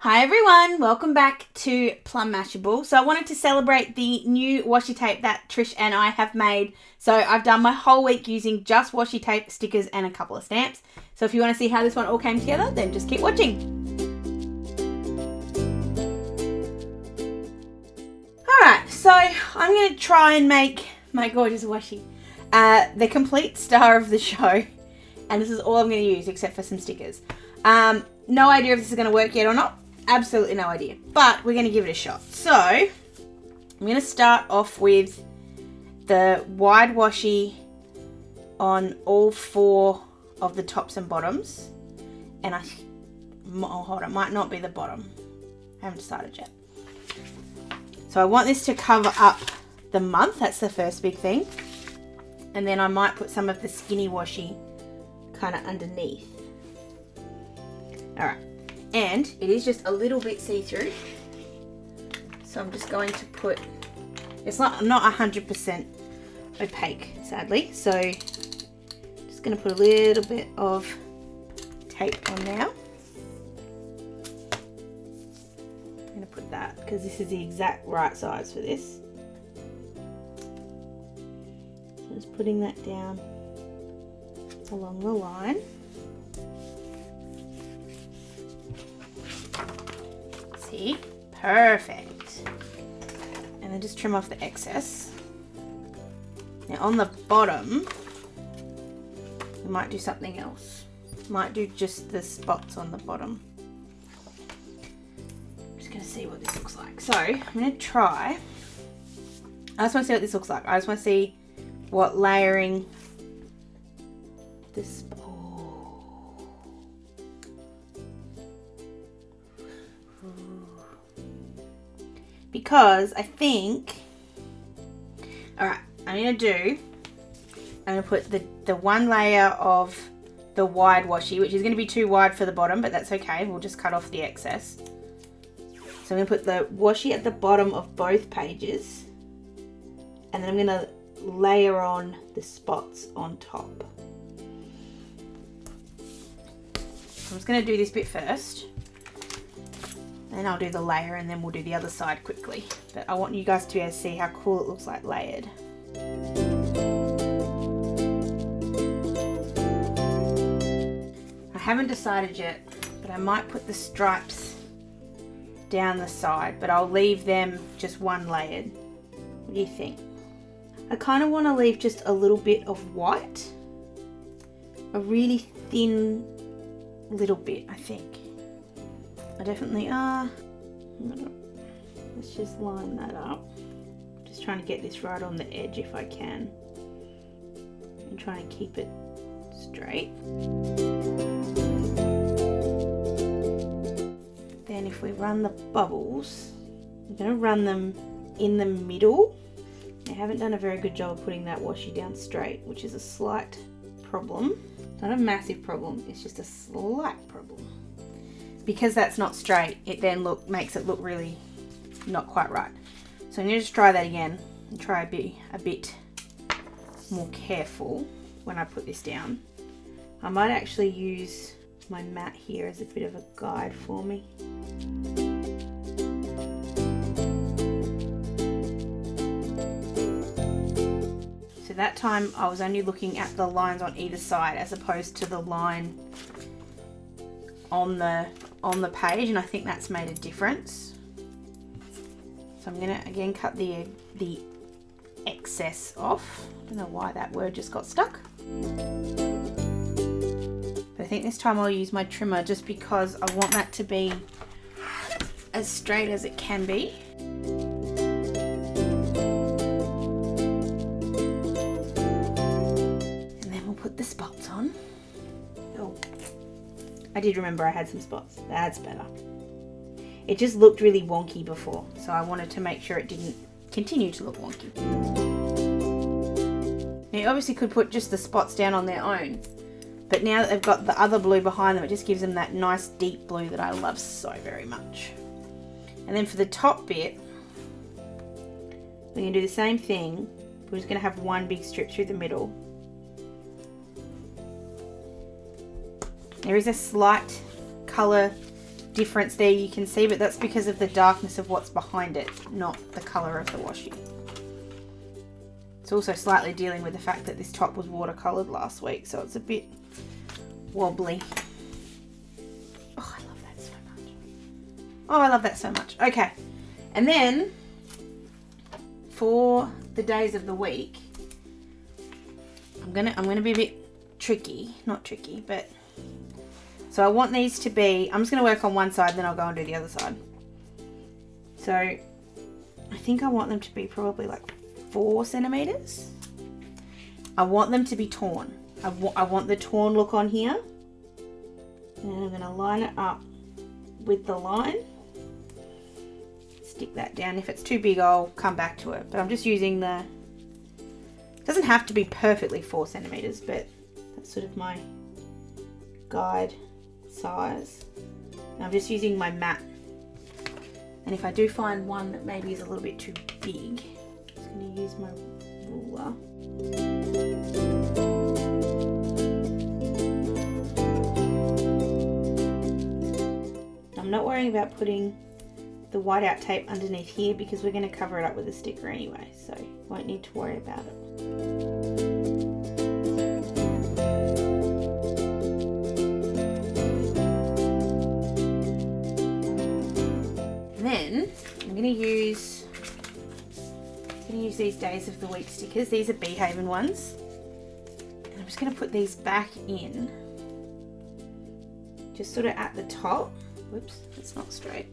Hi everyone, welcome back to Plum Mashable. So I wanted to celebrate the new washi tape that Trish and I have made. So I've done my whole week using just washi tape, stickers and a couple of stamps. So if you want to see how this one all came together, then just keep watching. Alright, so I'm going to try and make my gorgeous washi the complete star of the show. And this is all I'm going to use except for some stickers. No idea if this is going to work yet or not. Absolutely no idea, but we're going to give it a shot. So I'm going to start off with the wide washi on all four of the tops and bottoms, and hold on, it might not be the bottom. I haven't decided yet. So I want this to cover up the month. That's the first big thing, and then I might put some of the skinny washi kind of underneath. All right. And it is just a little bit see-through. So I'm just going to put, it's not 100% opaque, sadly. So just going to put a little bit of tape on now. I'm going to put that because this is the exact right size for this. So just putting that down along the line. See? Perfect. And then just trim off the excess. Now on the bottom, we might do something else. Might do just the spots on the bottom. I'm just going to see what this looks like. So I'm going to try. I just want to see what this looks like. I just want to see what layering this. Because I think, all right, I'm going to put the one layer of the wide washi, which is going to be too wide for the bottom, but that's okay. We'll just cut off the excess. So I'm going to put the washi at the bottom of both pages, and then I'm going to layer on the spots on top. I'm just going to do this bit first. Then I'll do the layer and then we'll do the other side quickly. But I want you guys to be able to see how cool it looks like layered. I haven't decided yet, but I might put the stripes down the side, but I'll leave them just one layered. What do you think? I kind of want to leave just a little bit of white. A really thin little bit, I think. I definitely are. Let's just line that up. Just trying to get this right on the edge if I can. And trying to keep it straight. Then if we run the bubbles, I'm going to run them in the middle. I haven't done a very good job of putting that washi down straight, which is a slight problem. Not a massive problem, it's just a slight problem. Because that's not straight, it then makes it look really not quite right. So I'm going to just try that again and try be a bit more careful when I put this down. I might actually use my mat here as a bit of a guide for me. So that time I was only looking at the lines on either side as opposed to the line on the page, and I think that's made a difference. So I'm going to again cut the excess off. I don't know why that word just got stuck. But I think this time I'll use my trimmer just because I want that to be as straight as it can be. And then we'll put the spots on. Oh. I did remember I had some spots. That's better. It just looked really wonky before, so I wanted to make sure it didn't continue to look wonky. Now you obviously could put just the spots down on their own, but now that they've got the other blue behind them, it just gives them that nice deep blue that I love so very much. And then for the top bit, we're going to do the same thing. We're just going to have one big strip through the middle. There is a slight colour difference there you can see, but that's because of the darkness of what's behind it, not the colour of the washi. It's also slightly dealing with the fact that this top was watercoloured last week, so it's a bit wobbly. Oh, I love that so much. Oh, I love that so much. Okay, and then for the days of the week, I'm gonna be a bit tricky, not tricky, but so I want these to be, I'm just gonna work on one side, then I'll go and do the other side. So I think I want them to be probably like 4 centimeters. I want them to be torn. I want the torn look on here, and I'm gonna line it up with the line. Stick that down. If it's too big, I'll come back to it, but I'm just using the, it doesn't have to be perfectly 4 centimeters, but that's sort of my guide size. And I'm just using my mat, and if I do find one that maybe is a little bit too big, I'm just going to use my ruler. I'm not worrying about putting the whiteout tape underneath here because we're going to cover it up with a sticker anyway, so won't need to worry about it. Then I'm going to use these days of the week stickers. These are Beehaven ones, and I'm just going to put these back in, just sort of at the top. Whoops, it's not straight.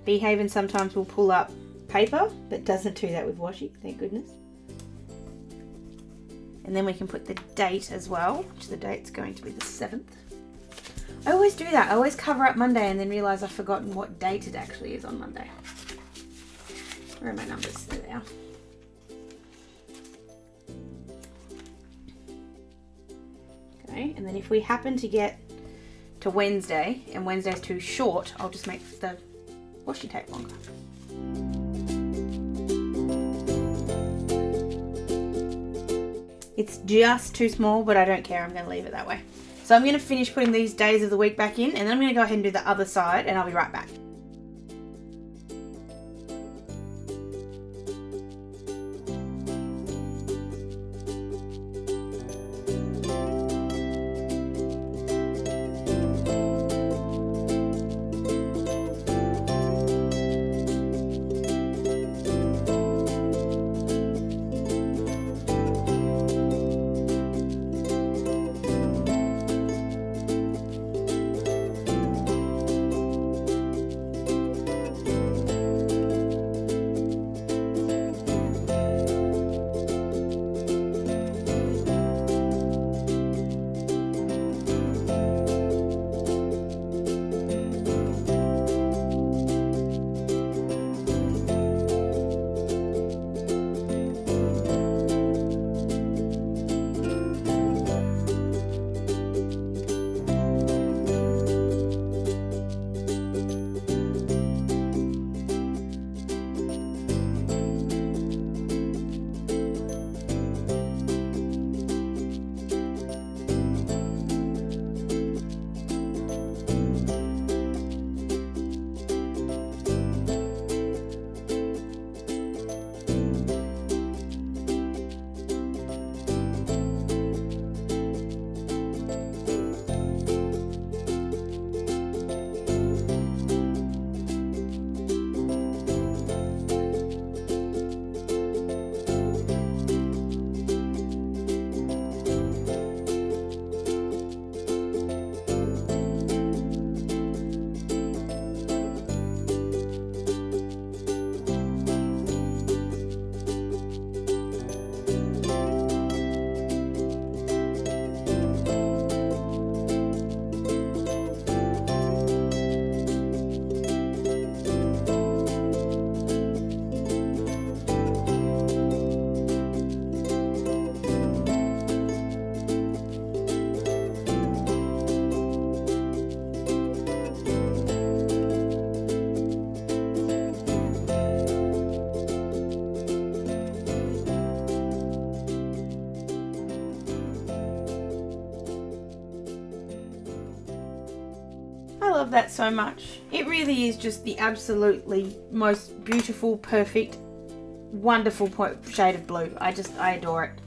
Beehaven sometimes will pull up paper, but doesn't do that with washi, thank goodness. And then we can put the date as well, which the date's going to be the 7th. I always do that. I always cover up Monday and then realise I've forgotten what date it actually is on Monday. Where are my numbers? There they are. Okay, and then if we happen to get to Wednesday and Wednesday's too short, I'll just make the washi tape longer. It's just too small, but I don't care. I'm going to leave it that way. So I'm going to finish putting these days of the week back in, and then I'm going to go ahead and do the other side, and I'll be right back. love that so much. It really is just the absolutely most beautiful, perfect, wonderful shade of blue. I adore it.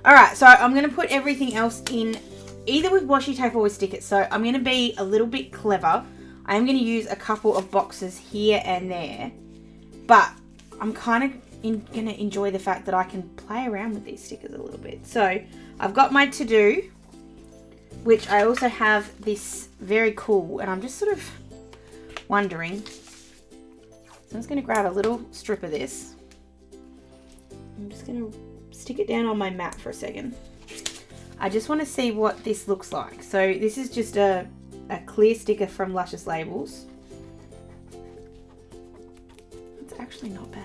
Alright, so I'm going to put everything else in either with washi tape or with stickers. So I'm going to be a little bit clever. I am going to use a couple of boxes here and there. But I'm kind of going to enjoy the fact that I can play around with these stickers a little bit. So I've got my to-do, which I also have this very cool, and I'm just sort of wondering. So I'm just going to grab a little strip of this. I'm just going to stick it down on my mat for a second. I just want to see what this looks like. So this is just a clear sticker from Luscious Labels. It's actually not bad.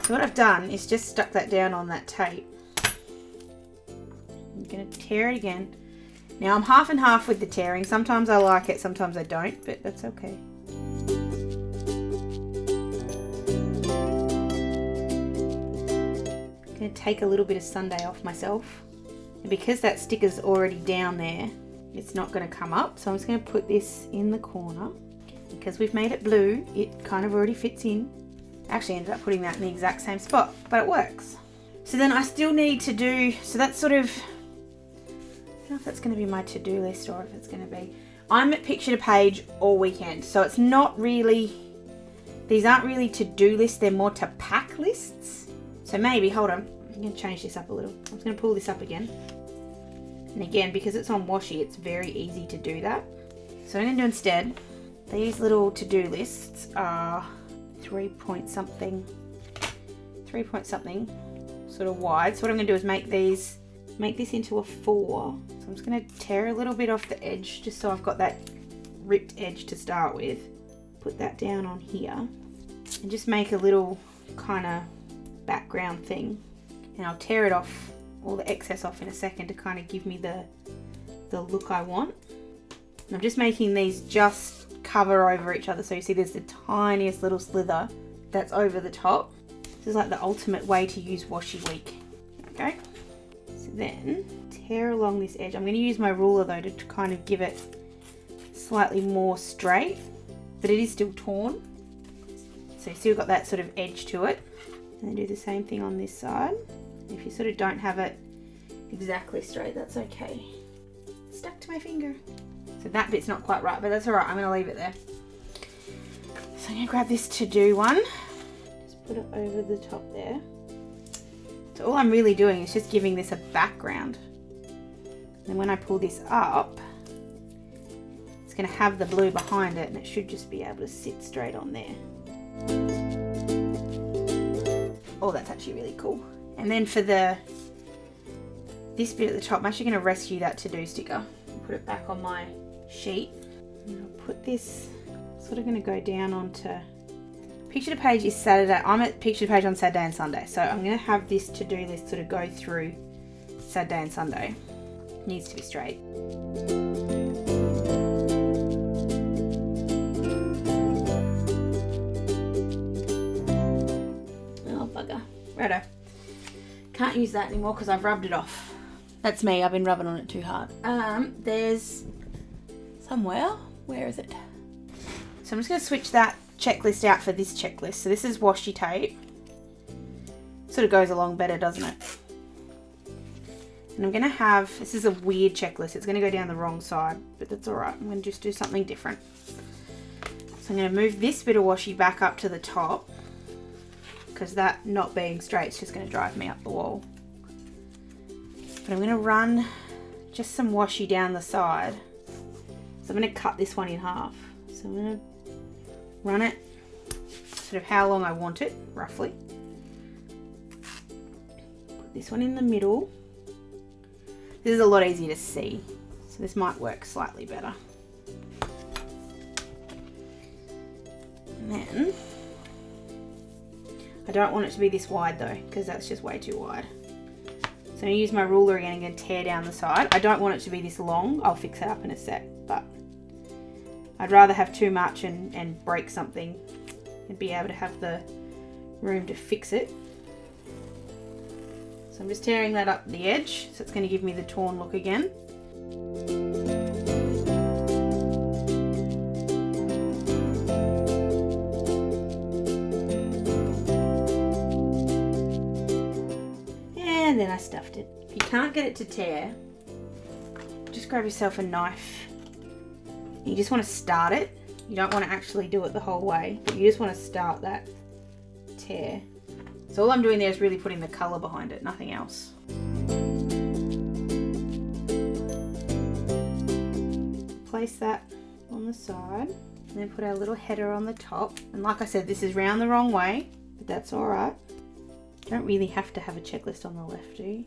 So what I've done is just stuck that down on that tape. I'm going to tear it again. Now I'm half and half with the tearing. Sometimes I like it, sometimes I don't, but that's okay. I'm going to take a little bit of Sunday off myself. And because that sticker's already down there, it's not going to come up. So I'm just going to put this in the corner. Because we've made it blue, it kind of already fits in. Actually ended up putting that in the exact same spot, but it works. So then I still need to do, so that's sort of, I don't know if that's going to be my to-do list or if it's going to be, I'm at Picture to Page all weekend. So it's not really, these aren't really to-do lists, they're more to pack lists. So maybe, hold on, I'm going to change this up a little. I'm just going to pull this up again. And again, because it's on washi, it's very easy to do that. So what I'm going to do instead, these little to-do lists are 3-point something sort of wide. So what I'm going to do is make this into a 4. So I'm just going to tear a little bit off the edge just so I've got that ripped edge to start with. Put that down on here and just make a little kind of background thing, and I'll tear it off, all the excess off in a second to kind of give me the look I want. And I'm just making these just cover over each other, so you see there's the tiniest little slither that's over the top. This is like the ultimate way to use washi week. Okay, so then tear along this edge. I'm going to use my ruler though to kind of give it slightly more straight, but it is still torn. So you see we've got that sort of edge to it. And then do the same thing on this side. If you sort of don't have it exactly straight, that's okay. Stuck to my finger. So that bit's not quite right, but that's alright, I'm going to leave it there. So I'm going to grab this to-do one. Just put it over the top there. So all I'm really doing is just giving this a background. And when I pull this up, it's going to have the blue behind it, and it should just be able to sit straight on there. Oh, that's actually really cool. And then for this bit at the top, I'm actually going to rescue that to-do sticker and put it back on my sheet. And I'll put this, sort of going to go down onto, Picture to Page is Saturday. I'm at Picture to Page on Saturday and Sunday. So I'm going to have this to-do list sort of go through Saturday and Sunday. It needs to be straight. Righto. Can't use that anymore because I've rubbed it off. That's me, I've been rubbing on it too hard. There's somewhere, where is it? So I'm just going to switch that checklist out for this checklist. So this is washi tape. Sort of goes along better, doesn't it? And I'm going to have, this is a weird checklist. It's going to go down the wrong side, but that's alright. I'm going to just do something different. So I'm going to move this bit of washi back up to the top, because that not being straight is just going to drive me up the wall. But I'm going to run just some washi down the side. So I'm going to cut this one in half. So I'm going to run it sort of how long I want it, roughly. Put this one in the middle. This is a lot easier to see, so this might work slightly better. And then I don't want it to be this wide though, because that's just way too wide. So I'm going to use my ruler again and going to tear down the side. I don't want it to be this long. I'll fix it up in a sec, but I'd rather have too much and break something and be able to have the room to fix it. So I'm just tearing that up the edge, so it's going to give me the torn look again. I stuffed it. If you can't get it to tear, just grab yourself a knife. You just want to start it. You don't want to actually do it the whole way, but you just want to start that tear. So all I'm doing there is really putting the colour behind it, nothing else. Place that on the side, and then put our little header on the top. And like I said, this is round the wrong way, but that's all right. Don't really have to have a checklist on the left, do you?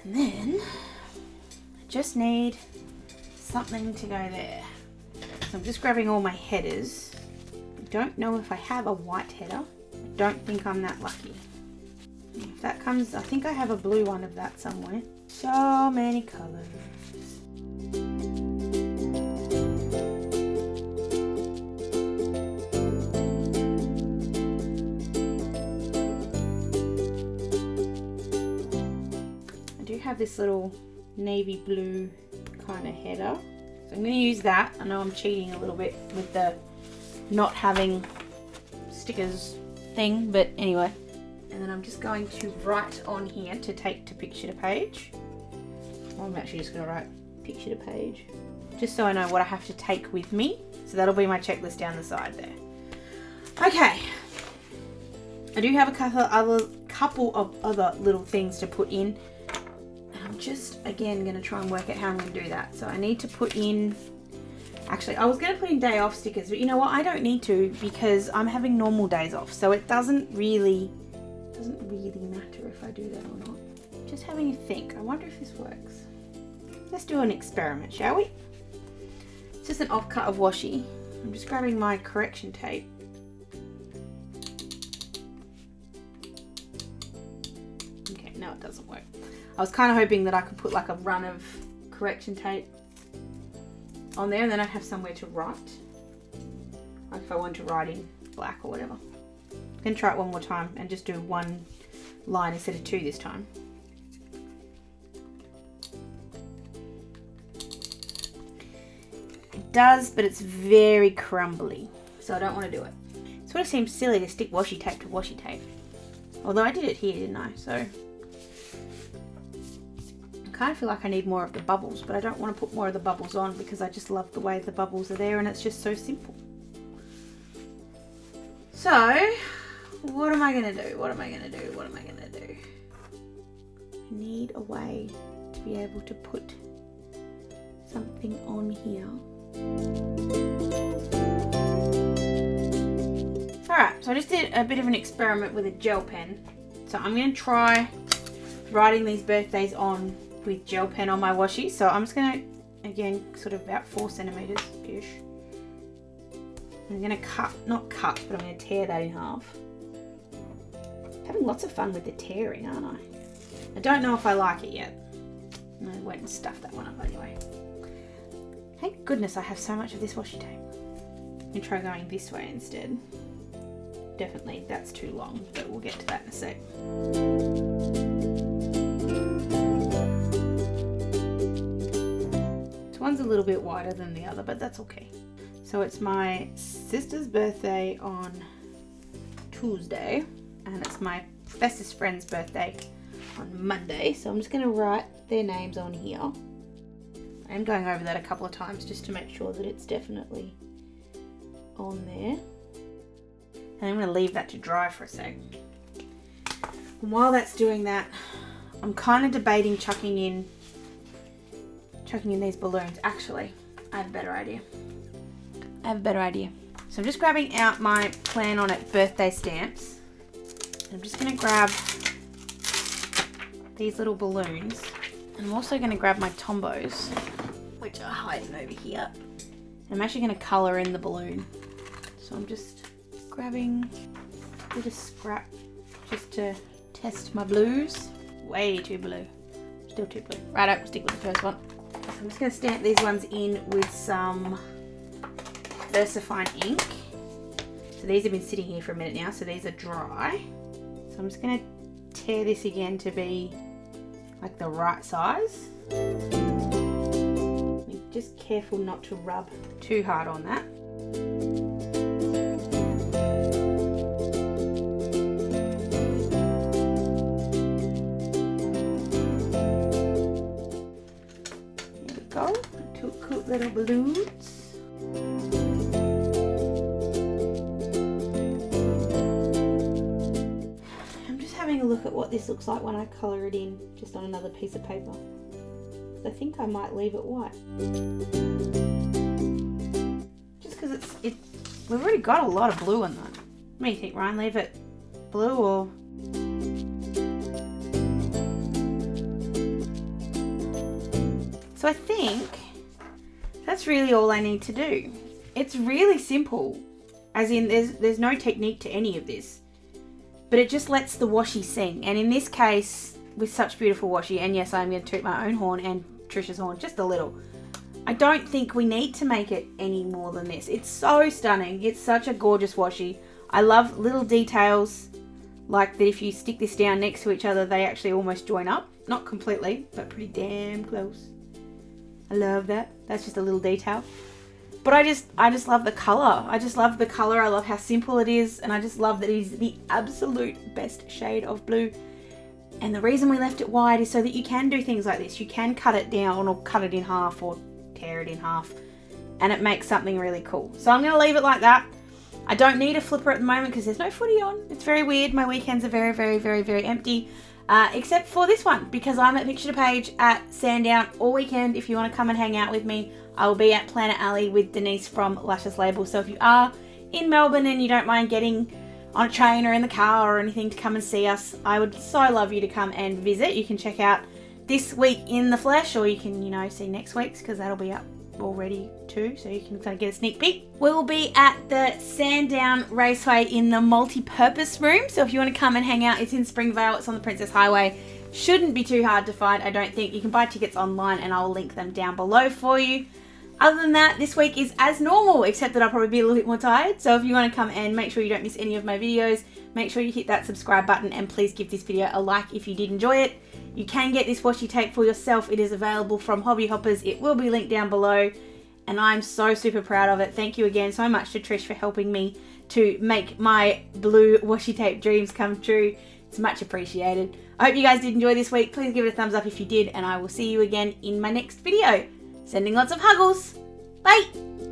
And then I just need something to go there. So I'm just grabbing all my headers. I don't know if I have a white header. I don't think I'm that lucky. If that comes, I think I have a blue one of that somewhere. So many colours. Have this little navy blue kind of header, so I'm going to use that. I know I'm cheating a little bit with the not having stickers thing, but anyway. And then I'm just going to write on here to take to picture to page. Well, I'm actually just going to write picture to page just so I know what I have to take with me. So that'll be my checklist down the side there. Okay, I do have a couple of other little things to put in. Just again going to try and work out how I'm going to do that. So I need to put in, actually I was going to put in day off stickers, but you know what, I don't need to because I'm having normal days off, so it doesn't really matter if I do that or not. Just having a think. I wonder if this works. Let's do an experiment, shall we? It's just an offcut of washi. I'm just grabbing my correction tape. Okay, no, it doesn't work. I was kind of hoping that I could put like a run of correction tape on there and then I'd have somewhere to write. Like if I wanted to write in black or whatever. I'm going to try it one more time and just do one line instead of two this time. It does, but it's very crumbly, so I don't want to do it. It sort of seems silly to stick washi tape to washi tape. Although I did it here, didn't I? So I kind of feel like I need more of the bubbles, but I don't want to put more of the bubbles on because I just love the way the bubbles are there and it's just so simple. So what am I going to do? What am I going to do? What am I going to do? I need a way to be able to put something on here. Alright, so I just did a bit of an experiment with a gel pen. So I'm going to try writing these birthdays on with gel pen on my washi. So I'm just going to, again, sort of about 4 centimeters ish. I'm going to cut, not cut, but I'm going to tear that in half. Having lots of fun with the tearing, aren't I? I don't know if I like it yet. I went and stuffed that one up anyway. Thank goodness I have so much of this washi tape. I'm going to try going this way instead. Definitely that's too long, but we'll get to that in a sec. One's a little bit wider than the other, but that's okay. So it's my sister's birthday on Tuesday, and it's my bestest friend's birthday on Monday. So I'm just going to write their names on here. I'm going over that a couple of times just to make sure that it's definitely on there. And I'm going to leave that to dry for a sec. And while that's doing that, I'm kind of debating chucking in these balloons. Actually, I have a better idea. So I'm just grabbing out my Plan On It birthday stamps. I'm just going to grab these little balloons. And I'm also going to grab my Tombos, which are hiding over here. And I'm actually going to colour in the balloon. So I'm just grabbing a bit of scrap just to test my blues. Way too blue. Still too blue. Right, I'll stick with the first one. I'm just going to stamp these ones in with some VersaFine ink. So these have been sitting here for a minute now, so these are dry. So I'm just going to tear this again to be like the right size. Be just careful not to rub too hard on that. little balloons. I'm just having a look at what this looks like when I colour it in just on another piece of paper. I think I might leave it white. Just because we've already got a lot of blue on that. What do you think, Ryan? Leave it blue or... So I think that's really all I need to do. It's really simple, as in there's no technique to any of this, but it just lets the washi sing. And in this case, with such beautiful washi, and yes, I'm going to toot my own horn and Trisha's horn just a little, I don't think we need to make it any more than this. It's so stunning. It's such a gorgeous washi. I love little details like that. If you stick this down next to each other, they actually almost join up. Not completely, but pretty damn close. I love that. That's just a little detail. But I just love the colour. I just love the colour. I love how simple it is. And I just love that it is the absolute best shade of blue. And the reason we left it wide is so that you can do things like this. You can cut it down or cut it in half or tear it in half. And it makes something really cool. So I'm going to leave it like that. I don't need a flipper at the moment because there's no footy on. It's very weird. My weekends are very, very, very, very empty. Except for this one, because I'm at Picture to Page at Sandown all weekend. If you want to come and hang out with me, I will be at Planner Alley with Denise from Luscious Label. So if you are in Melbourne and you don't mind getting on a train or in the car or anything to come and see us, I would so love you to come and visit. You can check out this week in the flesh, or you can, see next week's, because that'll be up already too, so you can kind of get a sneak peek. We will be at the Sandown Raceway in the multi-purpose room, so if you want to come and hang out, it's in Springvale, it's on the Princess Highway. Shouldn't be too hard to find, I don't think. You can buy tickets online and I'll link them down below for you. Other than that, this week is as normal, except that I'll probably be a little bit more tired. So if you want to come and make sure you don't miss any of my videos, make sure you hit that subscribe button, and please give this video a like if you did enjoy it. You can get this washi tape for yourself. It is available from Hobby Hoppers. It will be linked down below, and I'm so super proud of it. Thank you again so much to Trish for helping me to make my blue washi tape dreams come true. It's much appreciated. I hope you guys did enjoy this week. Please give it a thumbs up if you did, and I will see you again in my next video. Sending lots of huggles. Bye!